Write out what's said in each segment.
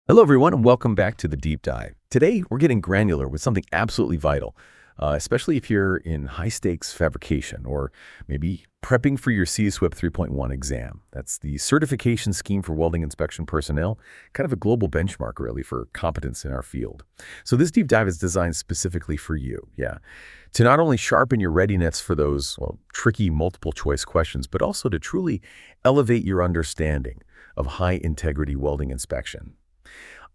Hello, everyone, and welcome back to the Deep Dive. Today, we're getting granular with something absolutely vital, especially if you're in high-stakes fabrication or maybe prepping for your CSWIP 3.1 exam. That's the certification scheme for welding inspection personnel, kind of a global benchmark, really, for competence in our field. So this deep dive is designed specifically for you, to not only sharpen your readiness for those, tricky multiple-choice questions, but also to truly elevate your understanding of high-integrity welding inspection.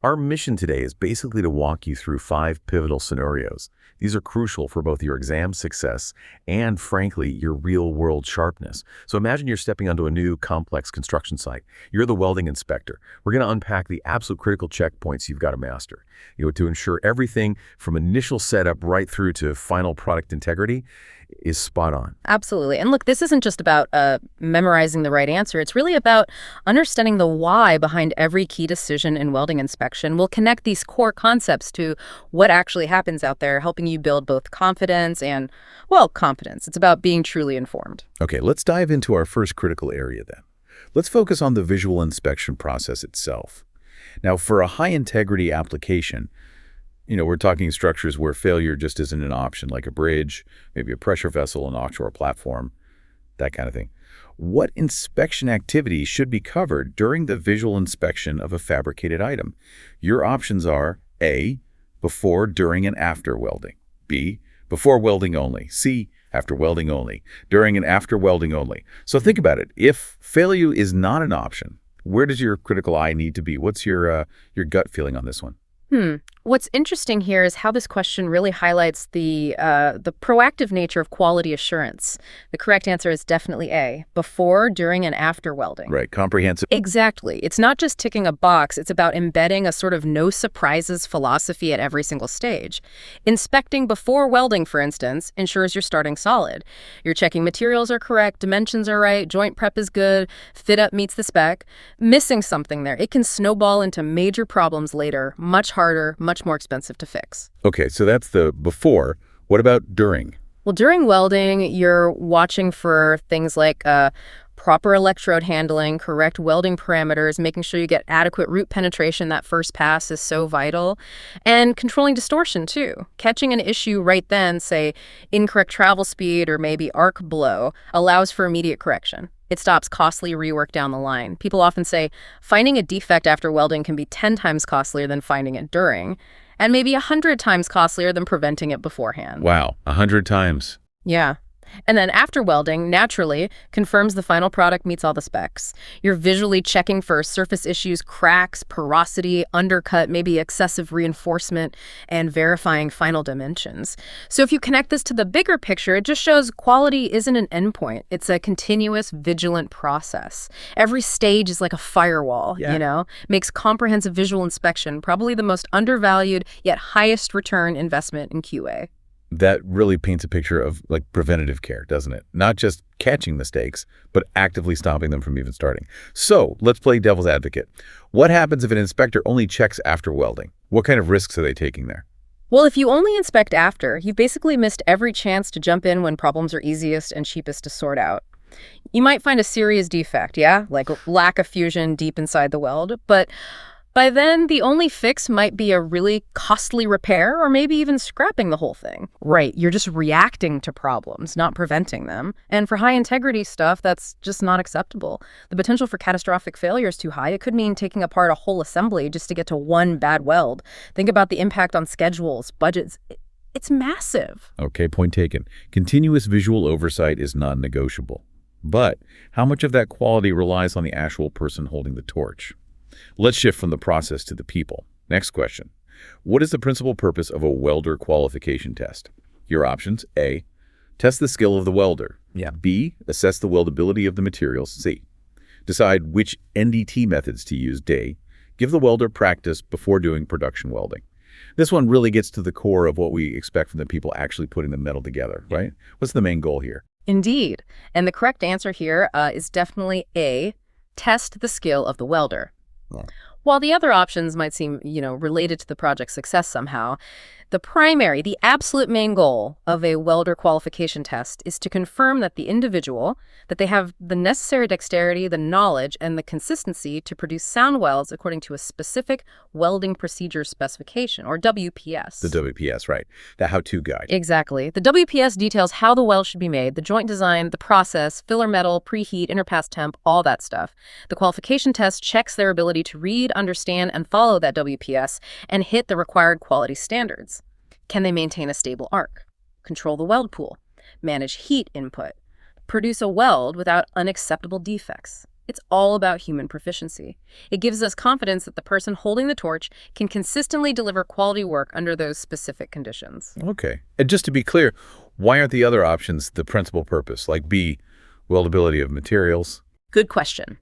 Our mission today is basically to walk you through 5 pivotal scenarios. These are crucial for both your exam success and, frankly, your real-world sharpness. So imagine you're stepping onto a new, complex construction site. You're the welding inspector. We're going to unpack the absolute critical checkpoints you've got to master, to ensure everything from initial setup right through to final product integrity is spot on. Absolutely. And look, this isn't just about memorizing the right answer. It's really about understanding the why behind every key decision in welding inspection. We'll connect these core concepts to what actually happens out there, helping you build both confidence and, competence. It's about being truly informed. Okay, let's dive into our first critical area then. Let's focus on the visual inspection process itself. Now, for a high-integrity application, we're talking structures where failure just isn't an option, like a bridge, maybe a pressure vessel, an offshore platform, that kind of thing. What inspection activities should be covered during the visual inspection of a fabricated item? Your options are A, before, during, and after welding. B, before welding only. C, after welding only. During and after welding only. So think about it. If failure is not an option, where does your critical eye need to be? What's your gut feeling on this one? What's interesting here is how this question really highlights the proactive nature of quality assurance. The correct answer is definitely A, before, during, and after welding. Right, comprehensive. Exactly. It's not just ticking a box. It's about embedding a sort of no surprises philosophy at every single stage. Inspecting before welding, for instance, ensures you're starting solid. You're checking materials are correct, dimensions are right, joint prep is good, fit up meets the spec. Missing something there, it can snowball into major problems later, much harder, much more expensive to fix. Okay, so that's the before. What about during? Well, during welding, you're watching for things like proper electrode handling, correct welding parameters, making sure you get adequate root penetration. That first pass is so vital. And controlling distortion, too. Catching an issue right then, say incorrect travel speed or maybe arc blow, allows for immediate correction. It stops costly rework down the line. People often say finding a defect after welding can be 10 times costlier than finding it during, and maybe 100 times costlier than preventing it beforehand. Wow, 100 times. Yeah. And then after welding, naturally, confirms the final product meets all the specs. You're visually checking for surface issues, cracks, porosity, undercut, maybe excessive reinforcement, and verifying final dimensions. So if you connect this to the bigger picture, it just shows quality isn't an endpoint. It's a continuous, vigilant process. Every stage is like a firewall, makes comprehensive visual inspection probably the most undervalued yet highest return investment in QA. That really paints a picture of preventative care, doesn't it? Not just catching mistakes, but actively stopping them from even starting. So let's play devil's advocate. What happens if an inspector only checks after welding? What kind of risks are they taking there? Well, if you only inspect after, you've basically missed every chance to jump in when problems are easiest and cheapest to sort out. You might find a serious defect, like lack of fusion deep inside the weld, but by then, the only fix might be a really costly repair or maybe even scrapping the whole thing. Right, you're just reacting to problems, not preventing them. And for high-integrity stuff, that's just not acceptable. The potential for catastrophic failure is too high. It could mean taking apart a whole assembly just to get to one bad weld. Think about the impact on schedules, budgets. It's massive. Okay, point taken. Continuous visual oversight is non-negotiable. But how much of that quality relies on the actual person holding the torch? Let's shift from the process to the people. Next question. What is the principal purpose of a welder qualification test? Your options: A, test the skill of the welder. B, assess the weldability of the materials. C, decide which NDT methods to use. D, give the welder practice before doing production welding. This one really gets to the core of what we expect from the people actually putting the metal together, right? What's the main goal here? Indeed. And the correct answer here is definitely A, test the skill of the welder. While the other options might seem, related to the project's success somehow, the absolute main goal of a welder qualification test is to confirm that that they have the necessary dexterity, the knowledge, and the consistency to produce sound welds according to a specific welding procedure specification, or WPS. The WPS, right. The how-to guide. Exactly. The WPS details how the weld should be made, the joint design, the process, filler metal, preheat, interpass temp, all that stuff. The qualification test checks their ability to read, understand, and follow that WPS and hit the required quality standards. Can they maintain a stable arc, control the weld pool, manage heat input, produce a weld without unacceptable defects? It's all about human proficiency. It gives us confidence that the person holding the torch can consistently deliver quality work under those specific conditions. Okay. And just to be clear, why aren't the other options the principal purpose, like B, weldability of materials? Good question.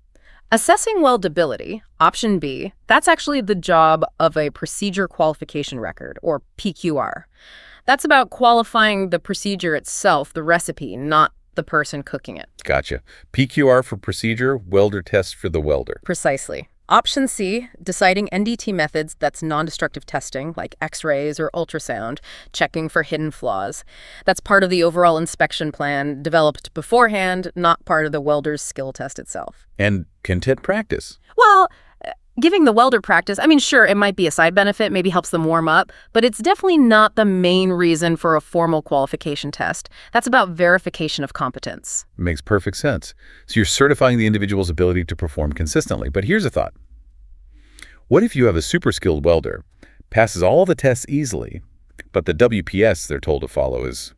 Assessing weldability, option B, that's actually the job of a procedure qualification record, or PQR. That's about qualifying the procedure itself, the recipe, not the person cooking it. Gotcha. PQR for procedure, welder test for the welder. Precisely. Option C, deciding NDT methods, that's non-destructive testing, like X-rays or ultrasound, checking for hidden flaws. That's part of the overall inspection plan, developed beforehand, not part of the welder's skill test itself. And content practice. Well, giving the welder practice, sure, it might be a side benefit, maybe helps them warm up, but it's definitely not the main reason for a formal qualification test. That's about verification of competence. Makes perfect sense. So you're certifying the individual's ability to perform consistently. But here's a thought. What if you have a super skilled welder, passes all the tests easily, but the WPS they're told to follow is,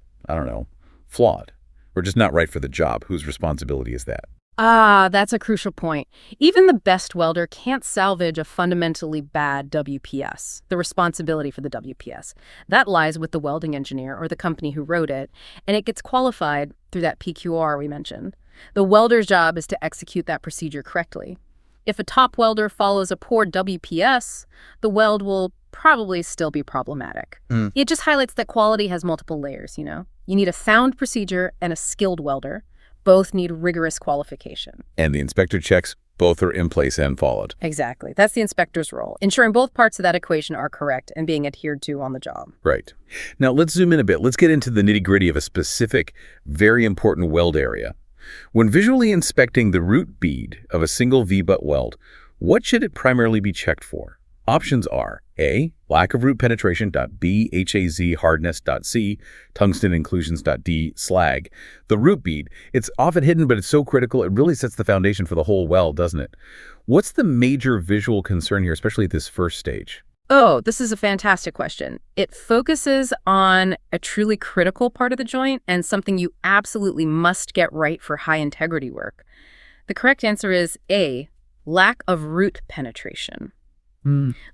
flawed, or just not right for the job? Whose responsibility is that? That's a crucial point. Even the best welder can't salvage a fundamentally bad WPS, the responsibility for the WPS. That lies with the welding engineer or the company who wrote it, and it gets qualified through that PQR we mentioned. The welder's job is to execute that procedure correctly. If a top welder follows a poor WPS, the weld will probably still be problematic. It just highlights that quality has multiple layers, You need a sound procedure and a skilled welder. Both need rigorous qualification. And the inspector checks both are in place and followed. Exactly. That's the inspector's role, ensuring both parts of that equation are correct and being adhered to on the job. Right. Now, let's zoom in a bit. Let's get into the nitty-gritty of a specific, very important weld area. When visually inspecting the root bead of a single V-butt weld, what should it primarily be checked for? Options are A, lack of root penetration, B, HAZ hardness, C, tungsten inclusions, D, slag. The root bead, it's often hidden, but it's so critical, it really sets the foundation for the whole weld, doesn't it? What's the major visual concern here, especially at this first stage? Oh, this is a fantastic question. It focuses on a truly critical part of the joint and something you absolutely must get right for high integrity work. The correct answer is A, lack of root penetration.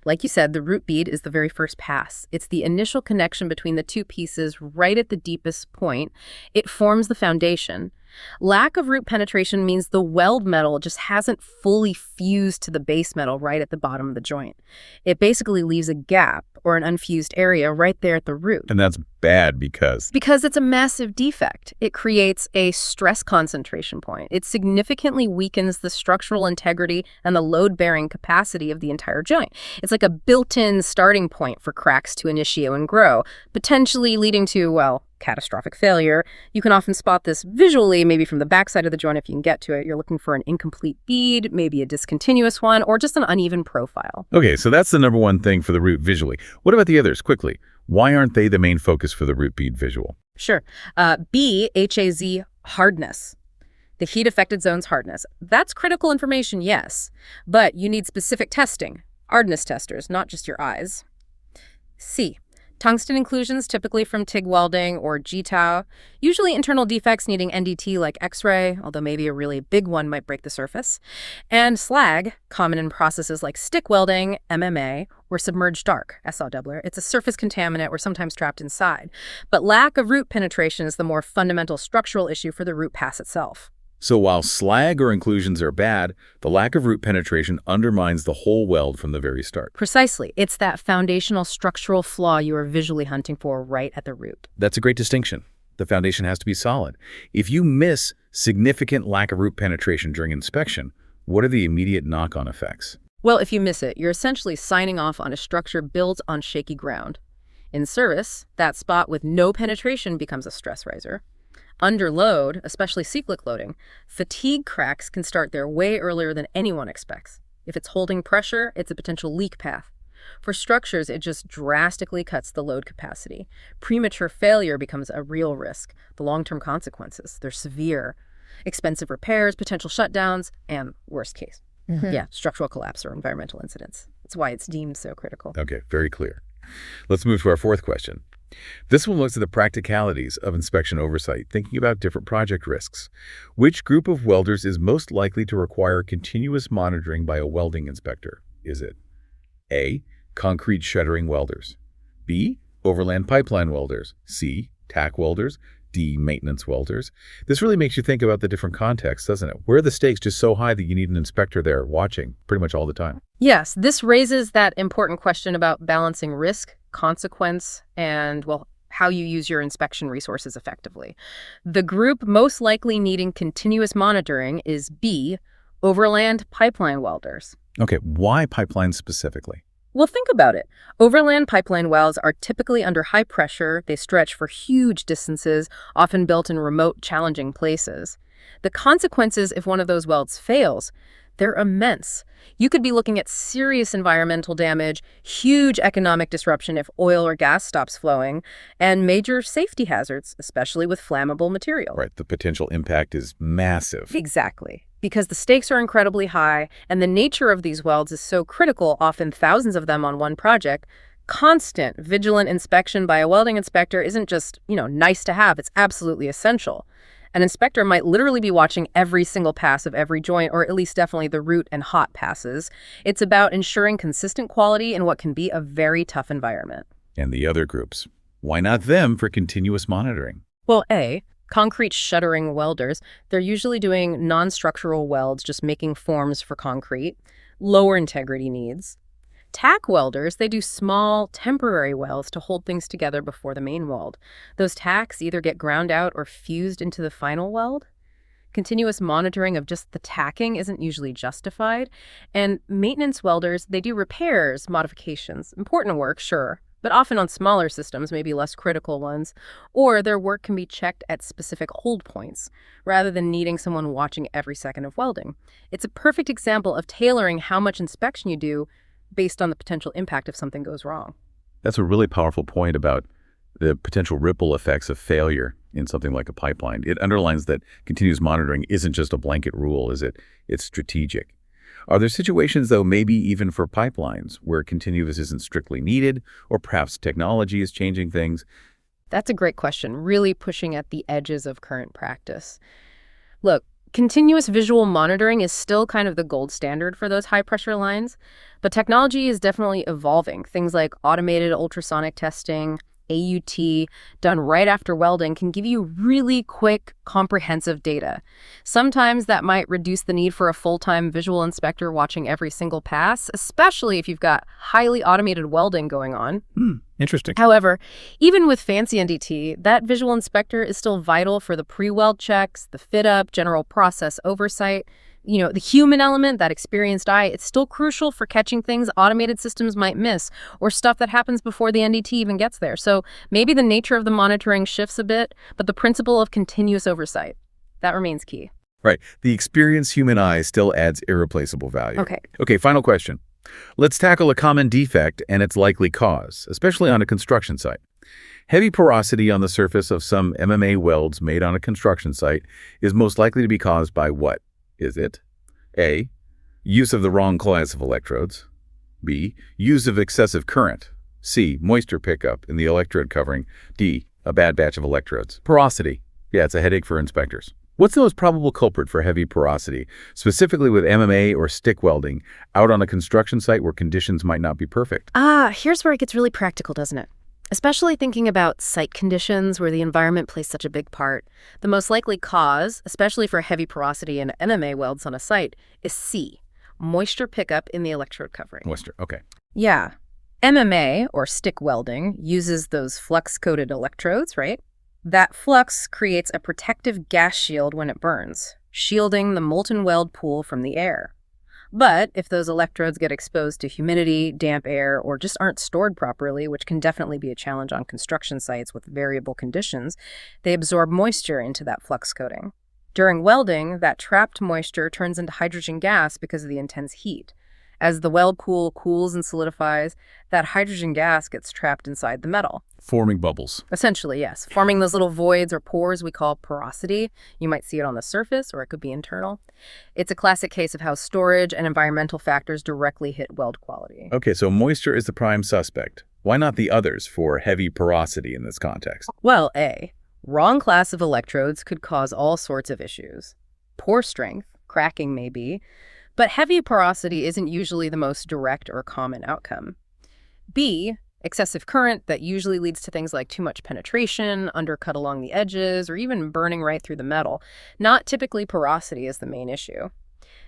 Like you said, the root bead is the very first pass. It's the initial connection between the two pieces right at the deepest point. It forms the foundation. Lack of root penetration means the weld metal just hasn't fully fused to the base metal right at the bottom of the joint. It basically leaves a gap or an unfused area right there at the root. And that's bad because? Because it's a massive defect. It creates a stress concentration point. It significantly weakens the structural integrity and the load-bearing capacity of the entire joint. It's like a built-in starting point for cracks to initiate and grow, potentially leading to, catastrophic failure. You can often spot this visually, maybe from the backside of the joint if you can get to it. You're looking for an incomplete bead, maybe a discontinuous one, or just an uneven profile. Okay, so that's the number one thing for the root visually. What about the others? Quickly, why aren't they the main focus for the root bead visual? Sure. B, HAZ hardness. The heat-affected zone's hardness. That's critical information, yes, but you need specific testing. Hardness testers, not just your eyes. C, tungsten inclusions, typically from TIG welding or GTOW, usually internal defects needing NDT like X-ray, although maybe a really big one might break the surface. And slag, common in processes like stick welding, MMA, or submerged arc, SAW. It's a surface contaminant or sometimes trapped inside. But lack of root penetration is the more fundamental structural issue for the root pass itself. So while slag or inclusions are bad, the lack of root penetration undermines the whole weld from the very start. Precisely. It's that foundational structural flaw you are visually hunting for right at the root. That's a great distinction. The foundation has to be solid. If you miss significant lack of root penetration during inspection, what are the immediate knock-on effects? Well, if you miss it, you're essentially signing off on a structure built on shaky ground. In service, that spot with no penetration becomes a stress riser. Under load, especially cyclic loading, fatigue cracks can start there way earlier than anyone expects. If it's holding pressure, it's a potential leak path. For structures, it just drastically cuts the load capacity. Premature failure becomes a real risk. The long-term consequences, they're severe. Expensive repairs, potential shutdowns, and worst case, yeah, structural collapse or environmental incidents. That's why it's deemed so critical. Okay, very clear. Let's move to our fourth question. This one looks at the practicalities of inspection oversight, thinking about different project risks. Which group of welders is most likely to require continuous monitoring by a welding inspector? Is it A, concrete shuttering welders, B, overland pipeline welders, C, tack welders, D, maintenance welders? This really makes you think about the different contexts, doesn't it? Where are the stakes just so high that you need an inspector there watching pretty much all the time? Yes, this raises that important question about balancing risk, consequence, and, well, how you use your inspection resources effectively. The group most likely needing continuous monitoring is B, overland pipeline welders. Okay, why pipelines specifically? Well, think about it. Overland pipeline wells are typically under high pressure. They stretch for huge distances, often built in remote, challenging places. The consequences if one of those welds fails, they're immense. You could be looking at serious environmental damage, huge economic disruption if oil or gas stops flowing, and major safety hazards, especially with flammable material. Right, the potential impact is massive. Exactly. Because the stakes are incredibly high, and the nature of these welds is so critical, often thousands of them on one project, constant vigilant inspection by a welding inspector isn't just, nice to have, it's absolutely essential. An inspector might literally be watching every single pass of every joint, or at least definitely the root and hot passes. It's about ensuring consistent quality in what can be a very tough environment. And the other groups, why not them for continuous monitoring? Well, A, concrete shuttering welders, they're usually doing non-structural welds, just making forms for concrete, lower integrity needs. Tack welders, they do small, temporary welds to hold things together before the main weld. Those tacks either get ground out or fused into the final weld. Continuous monitoring of just the tacking isn't usually justified. And maintenance welders, they do repairs, modifications, important work, sure, but often on smaller systems, maybe less critical ones, or their work can be checked at specific hold points, rather than needing someone watching every second of welding. It's a perfect example of tailoring how much inspection you do based on the potential impact if something goes wrong. That's a really powerful point about the potential ripple effects of failure in something like a pipeline. It underlines that continuous monitoring isn't just a blanket rule, is it? It's strategic. Are there situations, though, maybe even for pipelines, where continuous isn't strictly needed, or perhaps technology is changing things? That's a great question, really pushing at the edges of current practice. Look, continuous visual monitoring is still kind of the gold standard for those high-pressure lines, but technology is definitely evolving. Things like automated ultrasonic testing, AUT, done right after welding, can give you really quick, comprehensive data. Sometimes that might reduce the need for a full-time visual inspector watching every single pass, especially if you've got highly automated welding going on. Interesting. However, even with fancy NDT, that visual inspector is still vital for the pre-weld checks, the fit-up, general process oversight. The human element, that experienced eye, it's still crucial for catching things automated systems might miss, or stuff that happens before the NDT even gets there. So maybe the nature of the monitoring shifts a bit, but the principle of continuous oversight, that remains key. Right. The experienced human eye still adds irreplaceable value. Okay, final question. Let's tackle a common defect and its likely cause, especially on a construction site. Heavy porosity on the surface of some MMA welds made on a construction site is most likely to be caused by what? Is it A, use of the wrong class of electrodes, B, use of excessive current, C, moisture pickup in the electrode covering, D, a bad batch of electrodes? Porosity. Yeah, it's a headache for inspectors. What's the most probable culprit for heavy porosity, specifically with MMA or stick welding, out on a construction site where conditions might not be perfect? Here's where it gets really practical, doesn't it? Especially thinking about site conditions where the environment plays such a big part. The most likely cause, especially for heavy porosity and MMA welds on a site, is C, moisture pickup in the electrode covering. Moisture, okay. Yeah. MMA, or stick welding, uses those flux-coated electrodes, right? That flux creates a protective gas shield when it burns, shielding the molten weld pool from the air. But if those electrodes get exposed to humidity, damp air, or just aren't stored properly, which can definitely be a challenge on construction sites with variable conditions, they absorb moisture into that flux coating. During welding, that trapped moisture turns into hydrogen gas because of the intense heat. As the weld pool cools and solidifies, that hydrogen gas gets trapped inside the metal. Forming bubbles. Essentially, yes, forming those little voids or pores we call porosity. You might see it on the surface, or it could be internal. It's a classic case of how storage and environmental factors directly hit weld quality. Okay, so moisture is the prime suspect. Why not the others for heavy porosity in this context? Well, A, wrong class of electrodes could cause all sorts of issues. Poor strength, cracking maybe, but heavy porosity isn't usually the most direct or common outcome. B, excessive current that usually leads to things like too much penetration, undercut along the edges, or even burning right through the metal. Not typically porosity is the main issue.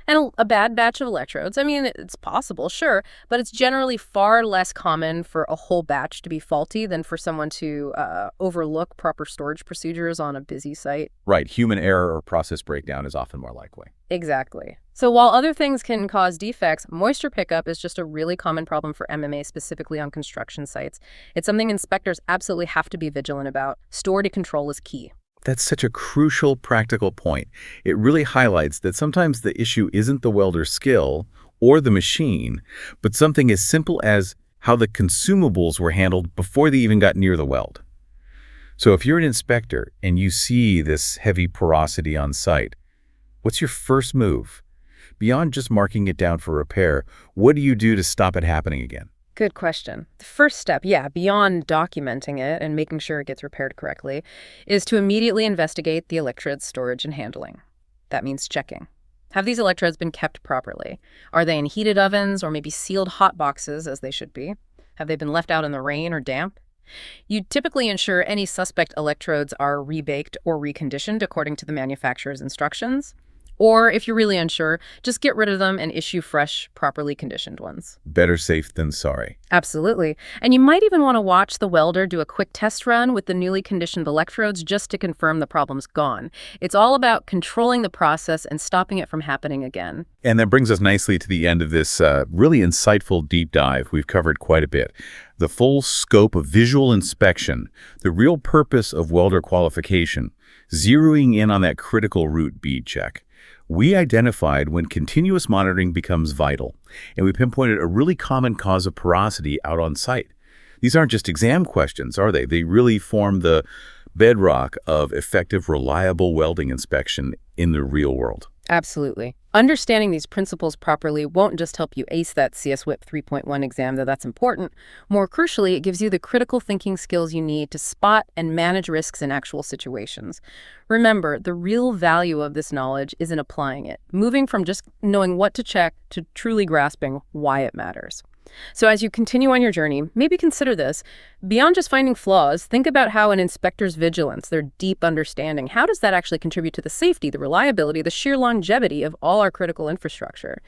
And a bad batch of electrodes, I mean, it's possible, sure, but it's generally far less common for a whole batch to be faulty than for someone to overlook proper storage procedures on a busy site. Right, human error or process breakdown is often more likely. Exactly. So while other things can cause defects, moisture pickup is just a really common problem for MMA, specifically on construction sites. It's something inspectors absolutely have to be vigilant about. Storage control is key. That's such a crucial practical point. It really highlights that sometimes the issue isn't the welder's skill or the machine, but something as simple as how the consumables were handled before they even got near the weld. So if you're an inspector and you see this heavy porosity on site, what's your first move? Beyond just marking it down for repair, what do you do to stop it happening again? Good question. The first step, beyond documenting it and making sure it gets repaired correctly, is to immediately investigate the electrode's storage and handling. That means checking. Have these electrodes been kept properly? Are they in heated ovens or maybe sealed hot boxes, as they should be? Have they been left out in the rain or damp? You typically ensure any suspect electrodes are rebaked or reconditioned according to the manufacturer's instructions. Or if you're really unsure, just get rid of them and issue fresh, properly conditioned ones. Better safe than sorry. Absolutely. And you might even want to watch the welder do a quick test run with the newly conditioned electrodes just to confirm the problem's gone. It's all about controlling the process and stopping it from happening again. And that brings us nicely to the end of this really insightful deep dive. We've covered quite a bit. The full scope of visual inspection, the real purpose of welder qualification, zeroing in on that critical root bead check. We identified when continuous monitoring becomes vital, and we pinpointed a really common cause of porosity out on site. These aren't just exam questions, are they? They really form the bedrock of effective, reliable welding inspection in the real world. Absolutely. Understanding these principles properly won't just help you ace that CSWIP 3.1 exam, though that's important. More crucially, it gives you the critical thinking skills you need to spot and manage risks in actual situations. Remember, the real value of this knowledge is in applying it, moving from just knowing what to check to truly grasping why it matters. So as you continue on your journey, maybe consider this. Beyond just finding flaws, think about how an inspector's vigilance, their deep understanding, how does that actually contribute to the safety, the reliability, the sheer longevity of all our critical infrastructure?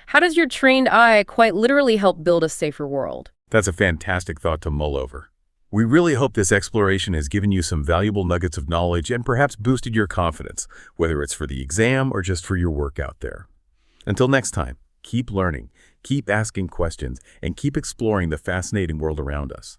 How does your trained eye quite literally help build a safer world? That's a fantastic thought to mull over. We really hope this exploration has given you some valuable nuggets of knowledge and perhaps boosted your confidence, whether it's for the exam or just for your work out there. Until next time, keep learning, keep asking questions, and keep exploring the fascinating world around us.